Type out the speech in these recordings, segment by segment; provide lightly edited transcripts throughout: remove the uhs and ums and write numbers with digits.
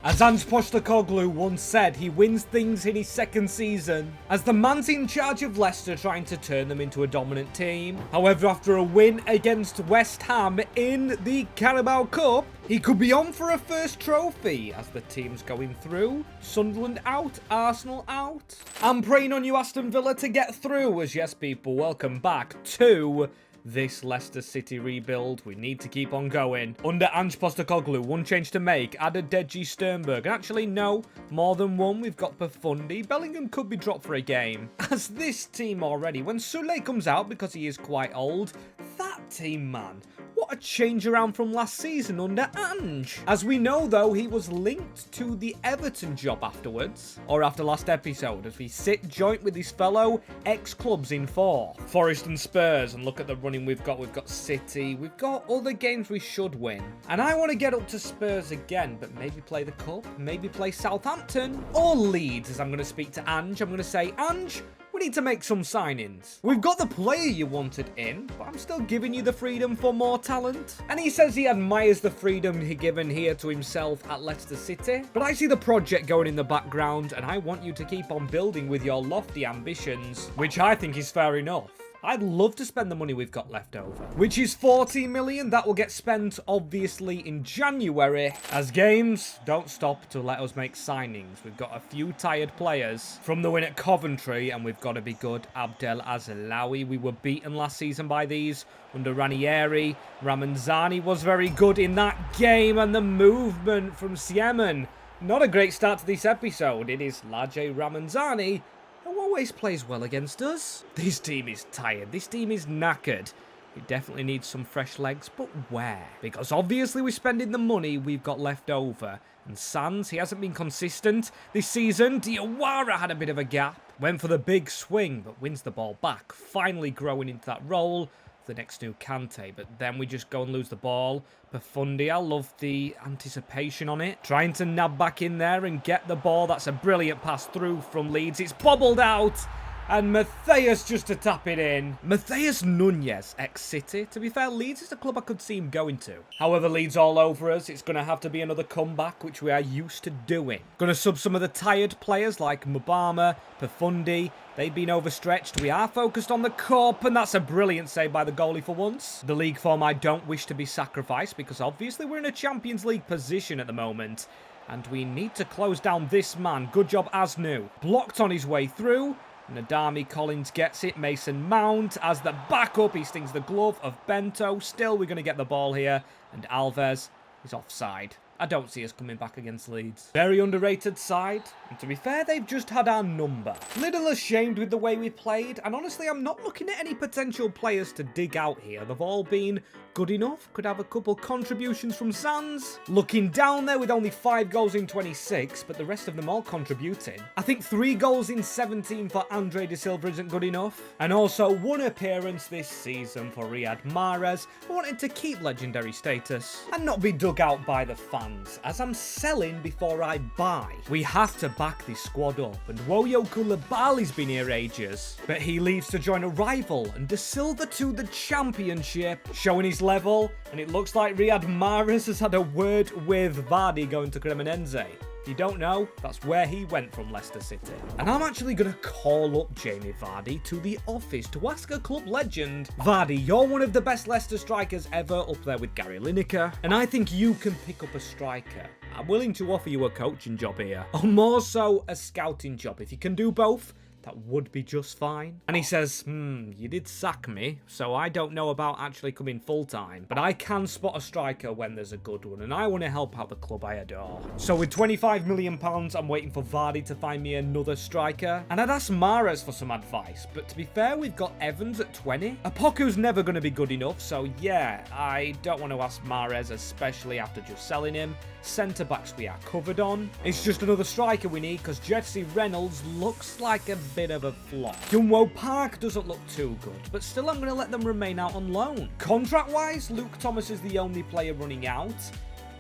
As Ange Postecoglou once said, he wins things in his second season, as the man's in charge of Leicester trying to turn them into a dominant team. However, after a win against West Ham in the Carabao Cup, he could be on for a first trophy as the team's going through. Sunderland out, Arsenal out. I'm praying on you, Aston Villa, to get through, as yes, people, welcome back to this Leicester City rebuild. We need to keep on going. Under Ange Postecoglou, one change to make. Added Deji Sternberg. Actually, no, more than one. We've got Perfundi. Bellingham could be dropped for a game. As this team already, when Sule comes out because he is quite old, that team, man, what a change around from last season under Ange. As we know, though, he was linked to the Everton job afterwards, or after last episode, as we sit joint with his fellow ex-clubs in fourth. Forest and Spurs, and look at the running we've got. We've got City, we've got other games we should win. And I want to get up to Spurs again, but maybe play the Cup, maybe play Southampton, or Leeds, as I'm going to speak to Ange. I'm going to say, Ange, we need to make some signings. We've got the player you wanted in, but I'm still giving you the freedom for more talent. And he says he admires the freedom he given here to himself at Leicester City. But I see the project going in the background, and I want you to keep on building with your lofty ambitions, which I think is fair enough. I'd love to spend the money we've got left over, which is 40 million. That will get spent, obviously, in January, as games don't stop to let us make signings. We've got a few tired players from the win at Coventry, and we've got to be good. Abdel Azelawi, we were beaten last season by these under Ranieri. Ramanzani was very good in that game, and the movement from Siemen. Not a great start to this episode. It is Laje Ramanzani, who always plays well against us. This team is tired. This team is knackered. It definitely needs some fresh legs, but where? Because obviously we're spending the money we've got left over. And Sands, he hasn't been consistent this season. Diawara had a bit of a gap. Went for the big swing, but wins the ball back. Finally growing into that role. The next new Kante, but then we just go and lose the ball. Perfundi, I love the anticipation on it. Trying to nab back in there and get the ball. That's a brilliant pass through from Leeds. It's bobbled out. And Matthias just to tap it in. Matthias Nunez, ex-City. To be fair, Leeds is a club I could see him going to. However, Leeds all over us. It's going to have to be another comeback, which we are used to doing. Going to sub some of the tired players like Mubama, Perfundi. They've been overstretched. We are focused on the Cup, and that's a brilliant save by the goalie for once. The league form I don't wish to be sacrificed, because obviously we're in a Champions League position at the moment. And we need to close down this man. Good job, Asnu. Blocked on his way through. Nadami Collins gets it. Mason Mount as the backup. He stings the glove of Bento. Still, we're going to get the ball here. And Alves is offside. I don't see us coming back against Leeds. Very underrated side. And to be fair, they've just had our number. Little ashamed with the way we played. And honestly, I'm not looking at any potential players to dig out here. They've all been good enough. Could have a couple contributions from Sands. Looking down there with only 5 goals in 26, but the rest of them all contributing. I think 3 goals in 17 for Andre De Silva isn't good enough. And also 1 appearance this season for Riyad Mahrez, who wanted to keep legendary status and not be dug out by the fans. As I'm selling before I buy. We have to back this squad up, and Woyo Koulibaly's been here ages, but he leaves to join a rival, and De Silva to the championship, showing his level, and it looks like Riyad Mahrez has had a word with Vardy going to Cremonense. If you don't know, that's where he went from Leicester City. And I'm actually going to call up Jamie Vardy to the office to ask a club legend. Vardy, you're one of the best Leicester strikers ever, up there with Gary Lineker, and I think you can pick up a striker. I'm willing to offer you a coaching job here, or more so a scouting job. If you can do both, that would be just fine. And he says, you did sack me, so I don't know about actually coming full-time, but I can spot a striker when there's a good one, and I want to help out the club I adore. So with £25 million, I'm waiting for Vardy to find me another striker, and I'd ask Mahrez for some advice, but to be fair, we've got Evans at 20. Apoku's never going to be good enough, so yeah, I don't want to ask Mahrez, especially after just selling him. Centre-backs we are covered on. It's just another striker we need, because Jesse Reynolds looks like a bit of a flop. Jungwoo Park doesn't look too good, but still I'm going to let them remain out on loan. Contract-wise, Luke Thomas is the only player running out.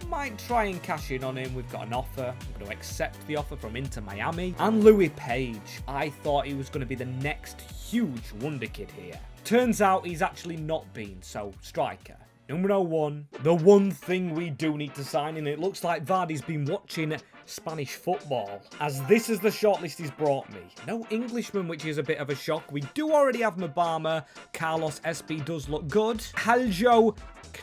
Might try and cash in on him. We've got an offer. I'm going to accept the offer from Inter Miami. And Louis Page. I thought he was going to be the next huge wonder kid here. Turns out he's actually not been, so striker. Number 1, the one thing we do need to sign, and it looks like Vardy's been watching Spanish football, as this is the shortlist he's brought me. No Englishman, which is a bit of a shock. We do already have Mabama. Carlos SB does look good. Haljo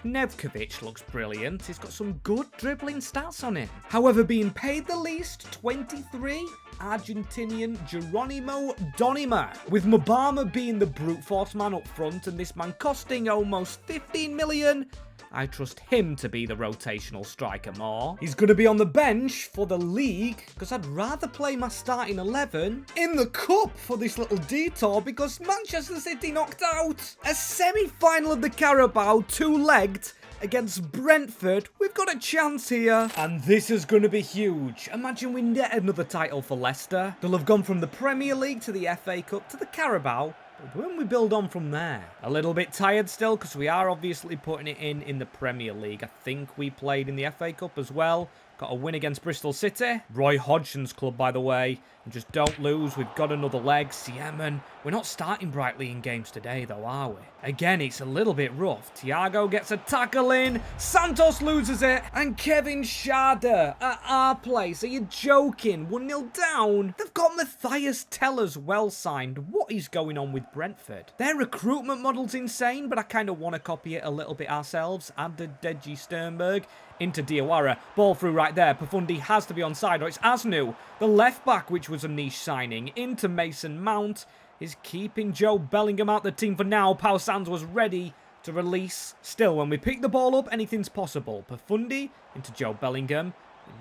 Knevkovic looks brilliant. He's got some good dribbling stats on him. However, being paid the least, 23, Argentinian Geronimo Donima. With Mabama being the brute force man up front and this man costing almost 15 million, I trust him to be the rotational striker more. He's going to be on the bench for the league because I'd rather play my starting 11 in the cup for this little detour because Manchester City knocked out a semi-final of the Carabao, two-legged, against Brentford. We've got a chance here. And this is going to be huge. Imagine we get another title for Leicester. They'll have gone from the Premier League to the FA Cup to the Carabao. But when we build on from there, a little bit tired still because we are obviously putting it in the Premier League. I think we played in the FA Cup as well. Got a win against Bristol City. Roy Hodgson's club, by the way. And just don't lose. We've got another leg. Siemen. We're not starting brightly in games today, though, are we? Again, it's a little bit rough. Thiago gets a tackle in. Santos loses it. And Kevin Schade at our place. Are you joking? 1-0 down. They've got Matthias Tellers well signed. What is going on with Brentford? Their recruitment model's insane, but I kind of want to copy it a little bit ourselves. Add the Deji Sternberg into Diawara. Ball through right there. Pafundi has to be onside, or it's Asnu. The left back, which was a niche signing, into Mason Mount, is keeping Joe Bellingham out the team for now. Pau Sands was ready to release. Still, when we pick the ball up, anything's possible. Pafundi into Joe Bellingham.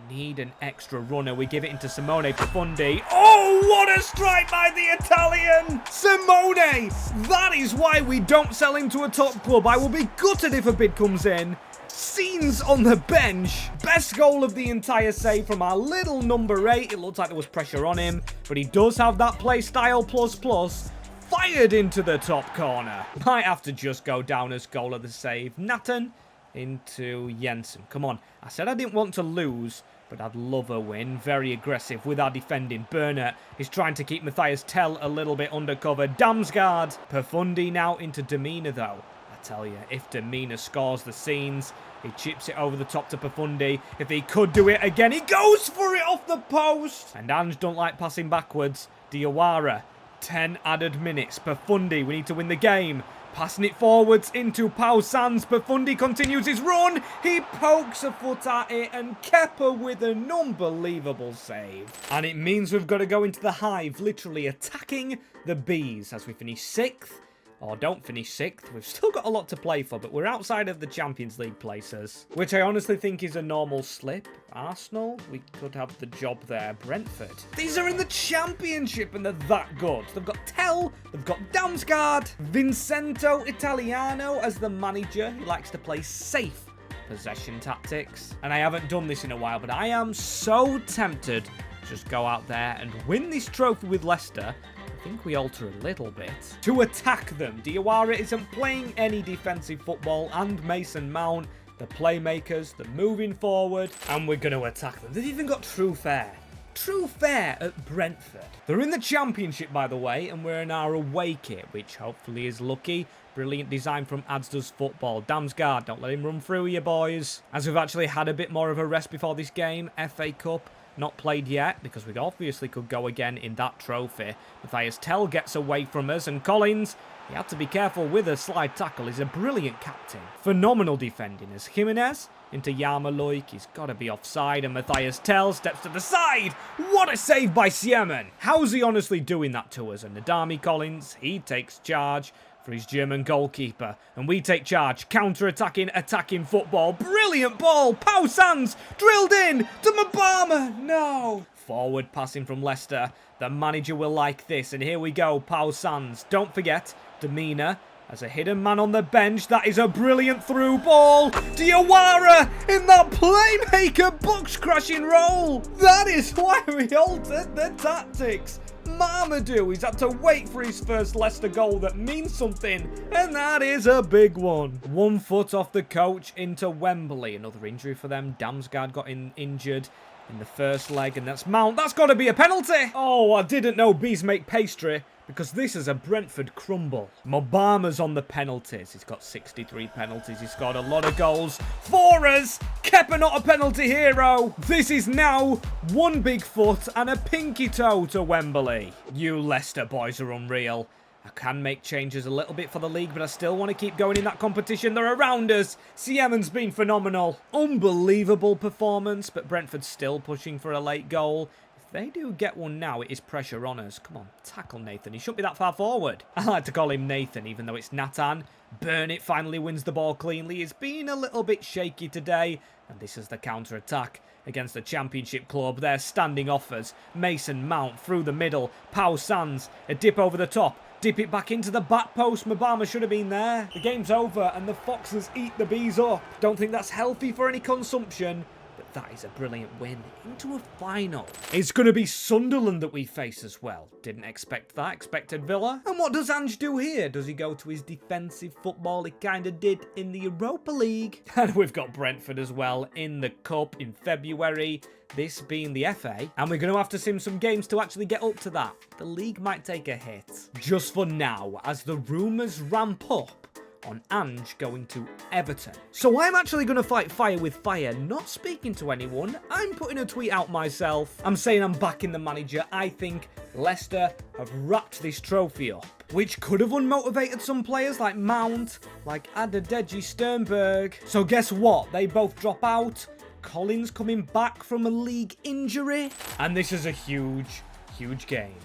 We need an extra runner. We give it into Simone Pafundi. Oh, what a strike by the Italian! Simone! That is why we don't sell him to a top club. I will be gutted if a bid comes in. Scenes on the bench. Best goal of the entire save from our little number 8. It looks like there was pressure on him, but he does have that play style plus. Fired into the top corner. Might have to just go down as goal of the save. Nathan into Jensen. Come on. I said I didn't want to lose, but I'd love a win. Very aggressive with our defending. Bernat is trying to keep Matthias Tell a little bit undercover. Damsgaard. Pafundi now into Domina, though. Tell you, if Domina scores the scenes, he chips it over the top to Pafundi. If he could do it again, he goes for it off the post. And Ange don't like passing backwards. Diawara, 10 added minutes. Pafundi, we need to win the game. Passing it forwards into Pau Sands. Pafundi continues his run. He pokes a foot at it, and Kepa with an unbelievable save. And it means we've got to go into the hive, literally attacking the bees as we finish 6th. Or don't finish 6th. We've still got a lot to play for, but we're outside of the Champions League places, which I honestly think is a normal slip. Arsenal, we could have the job there. Brentford. These are in the Championship, and they're that good. They've got Tell, they've got Damsgaard, Vincento Italiano as the manager. He likes to play safe possession tactics. And I haven't done this in a while, but I am so tempted to just go out there and win this trophy with Leicester. I think we alter a little bit to attack them. Diawara isn't playing any defensive football, and Mason Mount, the playmakers, they're moving forward, and we're going to attack them. They've even got True Fair at Brentford. They're in the Championship, by the way, and we're in our away kit, which hopefully is lucky. Brilliant design from adsdoesfootball. Damsgaard, don't let him run through you, boys. As we've actually had a bit more of a rest before this game, FA Cup not played yet, because we obviously could go again in that trophy. Matthias Tell gets away from us, and Collins, he had to be careful with a slide tackle. He's a brilliant captain. Phenomenal defending as Jimenez into Yarmolenko. He's got to be offside, and Matthias Tell steps to the side. What a save by Siemen. How's he honestly doing that to us? And Nadami Collins, he takes charge for his German goalkeeper, and we take charge, counter-attacking, attacking football. Brilliant ball. Pau Sands drilled in to Mabama. No. Forward passing from Leicester. The manager will like this, and here we go. Pau Sands. Don't forget, Domina as a hidden man on the bench. That is a brilliant through ball. Diawara in that playmaker box-crashing role. That is why we altered the tactics. Mamadou, he's had to wait for his first Leicester goal that means something, and that is a big one. 1 foot off the coach into Wembley. Another injury for them. Damsgaard got injured in the first leg, and that's Mount. That's got to be a penalty. Oh, I didn't know bees make pastry, because this is a Brentford crumble. Mobama's on the penalties. He's got 63 penalties. He's scored a lot of goals for us. Kepa not a penalty hero. This is now one big foot and a pinky toe to Wembley. You Leicester boys are unreal. I can make changes a little bit for the league, but I still want to keep going in that competition. They're around us. Siemen's been phenomenal. Unbelievable performance, but Brentford's still pushing for a late goal. If they do get one now, it is pressure on us. Come on, tackle Nathan. He shouldn't be that far forward. I like to call him Nathan, even though it's Nathan. Burnett finally wins the ball cleanly. He's been a little bit shaky today, and this is the counter-attack against the Championship club. They're standing offers. Mason Mount through the middle. Pau Sands, a dip over the top. Dip it back into the back post. Mobama should have been there. The game's over and the Foxes eat the bees up. Don't think that's healthy for any consumption, but that is a brilliant win into a final. It's going to be Sunderland that we face as well. Didn't expect that. Expected Villa. And what does Ange do here? Does he go to his defensive football he kind of did in the Europa League? And we've got Brentford as well in the Cup in February. This being the FA, and we're going to have to sim some games to actually get up to that. The league might take a hit. Just for now, as the rumours ramp up on Ange going to Everton. So I'm actually going to fight fire with fire, not speaking to anyone. I'm putting a tweet out myself. I'm saying I'm backing the manager. I think Leicester have wrapped this trophy up, which could have unmotivated some players like Mount, like Adobe, Sternberg. So guess what? They both drop out. Collins coming back from a league injury. And this is a huge, huge game.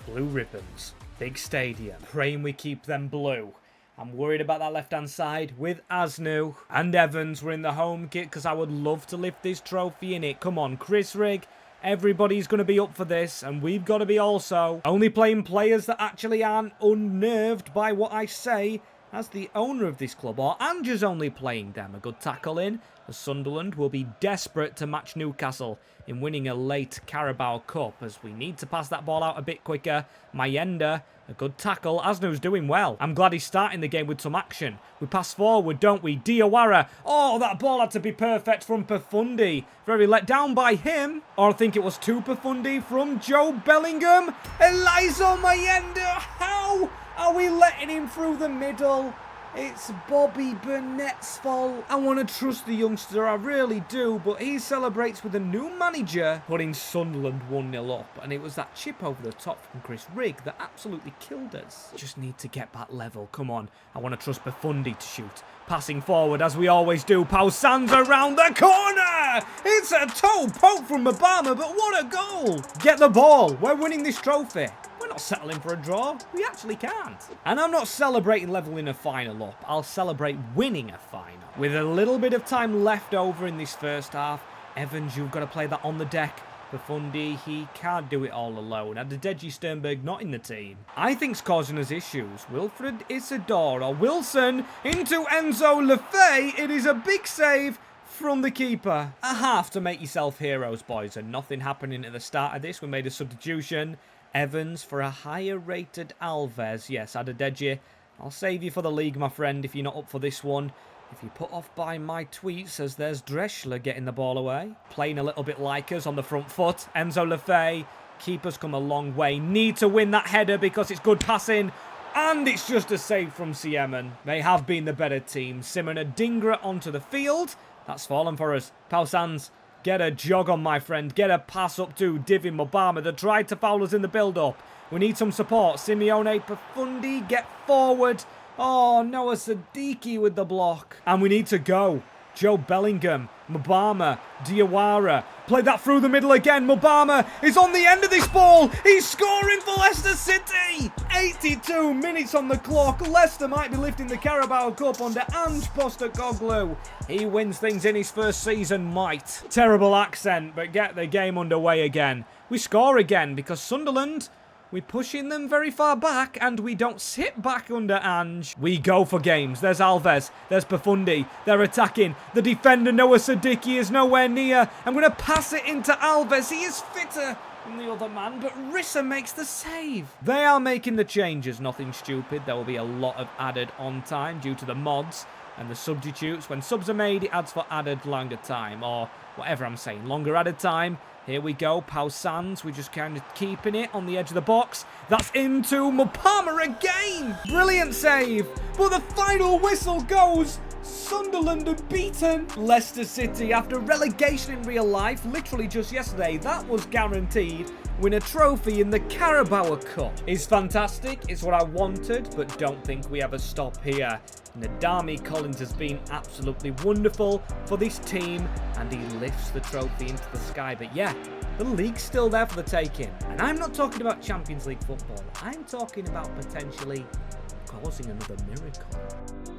Blue ribbons, big stadium. Praying we keep them blue. I'm worried about that left-hand side with Asnu and Evans. We're in the home kit because I would love to lift this trophy in it. Come on, Chris Rigg. Everybody's going to be up for this, and we've got to be also. Only playing players that actually aren't unnerved by what I say as the owner of this club, or Ange's only playing them. A good tackle in, as Sunderland will be desperate to match Newcastle in winning a late Carabao Cup, as we need to pass that ball out a bit quicker. Mayenda, a good tackle. Asnu's doing well. I'm glad he's starting the game with some action. We pass forward, don't we? Diawara. Oh, that ball had to be perfect from Perfundi. Very let down by him. Or I think it was to Perfundi from Joe Bellingham. Eliza Mayenda. How are we letting him through the middle? It's Bobby Burnett's fault. I want to trust the youngster, I really do, but he celebrates with a new manager, putting Sunderland 1-0 up, and it was that chip over the top from Chris Rigg that absolutely killed us. Just need to get back level, come on. I want to trust Perfundi to shoot. Passing forward, as we always do, Pau Sands around the corner! It's a toe poke from Mobama, but what a goal! Get the ball, we're winning this trophy. We're not settling for a draw. We actually can't. And I'm not celebrating leveling a final up. I'll celebrate winning a final. With a little bit of time left over in this first half, Evans, you've got to play that on the deck. Perfundi, he can't do it all alone. And Adeji Sternberg not in the team. I think's causing us issues. Wilfred Isidore Wilson into Enzo Lefebvre. It is a big save from the keeper. A half to make yourself heroes, boys. And nothing happening at the start of this. We made a substitution. Evans for a higher rated Alves. Yes, Adedeji. I'll save you for the league, my friend, if you're not up for this one. If you put off by my tweet, says there's Dreschler getting the ball away. Playing a little bit like us on the front foot. Enzo Lefebvre. Keeper's come a long way. Need to win that header because it's good passing. And it's just a save from Siemen. They have been the better team. Simon Adingra onto the field. That's fallen for us. Pau Sands. Get a jog on, my friend. Get a pass up to Divin Mobama that tried to foul us in the build-up. We need some support. Simeone Perfundi, get forward. Oh, Noah Siddiqui with the block. And we need to go. Joe Bellingham, Mobama, Diawara. Play that through the middle again. Mobama is on the end of this ball. He's scoring for Leicester City. 82 minutes on the clock. Leicester might be lifting the Carabao Cup under Ange Postecoglou. He wins things in his first season, might. Terrible accent, but get the game underway again. We score again because Sunderland, we're pushing them very far back and we don't sit back under Ange. We go for games. There's Alves. There's Perfundi. They're attacking. The defender, Noah Siddiqui, is nowhere near. I'm going to pass it into Alves. He is fitter than the other man, but Rissa makes the save. They are making the changes. Nothing stupid. There will be a lot of added on time due to the mods and the substitutes. When subs are made, it adds for added longer time, or whatever I'm saying. Longer added time. Here we go, Pau Sands. We're just kind of keeping it on the edge of the box. That's into Mopama again. Brilliant save. But the final whistle goes. Sunderland are beaten. Leicester City, after relegation in real life, literally just yesterday, that was guaranteed, win a trophy in the Carabao Cup. It's fantastic. It's what I wanted, but don't think we ever stop here. Nadami Collins has been absolutely wonderful for this team, and he lifts the trophy into the sky. But yeah, the league's still there for the taking. And I'm not talking about Champions League football. I'm talking about potentially causing another miracle.